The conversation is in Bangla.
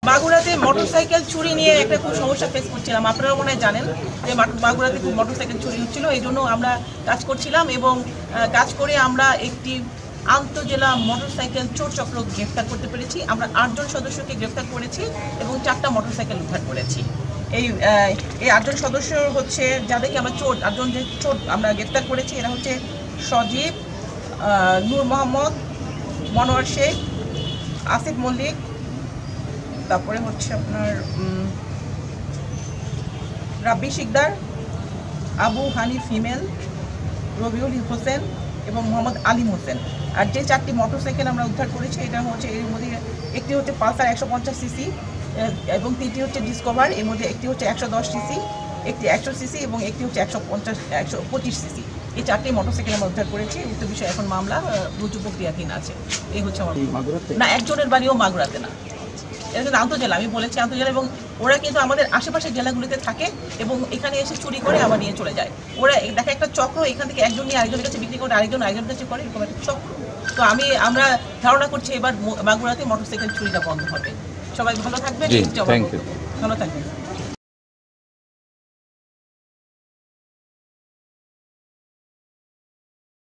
মাগুরাতে মোটরসাইকেল চুরি নিয়ে একটা খুব সমস্যা ফেস করছিলাম। আপনারা মনে হয় জানেন যে মাগুরাতে খুব মোটরসাইকেল চুরি হচ্ছিল, এই জন্য আমরা কাজ করছিলাম এবং কাজ করে আমরা একটি আন্তঃজেলা মোটরসাইকেল চোর চক্র গ্রেফতার করতে পেরেছি। আমরা 8 জন সদস্যকে গ্রেফতার করেছি এবং 4টা মোটরসাইকেল উদ্ধার করেছি। এই 8 জন সদস্য হচ্ছে যাদেরকে আমরা 8 জন যে চোর আমরা গ্রেফতার করেছি, এরা হচ্ছে সজীব, নূর মোহাম্মদ, মনোয়ার শেখ, আসিফ মল্লিক, তারপরে হচ্ছে আপনার রাব্বি শিকদার, আবু হানিফ হিমেল, রবিউল হোসেন এবং মোহাম্মদ আলিম হোসেন। আর যে 4টি মোটরসাইকেল আমরা উদ্ধার করেছি এটা হচ্ছে এর মধ্যে একটি হচ্ছে পালসার 150 সিসি এবং 3টি হচ্ছে ডিসকভার, এর মধ্যে একটি হচ্ছে 110 সিসি, একটি 100 সিসি এবং একটি হচ্ছে 125 সিসি। এই 4টি মোটরসাইকেল আমরা উদ্ধার করেছি। উক্ত বিষয়ে এখন মামলা রুজু প্রক্রিয়াধীন আছে। এই হচ্ছে আমার না, একজনের বাড়িও মাগুরাতে না, এটা কিন্তু আন্তঃজেলা, আমি বলেছি আন্তঃজেলা, এবং ওরা কিন্তু আমাদের আশেপাশের জেলাগুলিতে থাকে এবং এখানে এসে চুরি করে আবার নিয়ে চলে যায়। ওরা দেখা একটা চক্র, এখান থেকে একজন নিয়ে আরেকজনের কাছে বিক্রি করে, আরেকজনের কাছে করে, এরকম একটা চক্র। তো আমরা ধারণা করছি এবার মাগুরাতে মোটরসাইকেল চুরিটা বন্ধ হবে। সবাই ভালো থাকবেন, ভালো থাকবেন।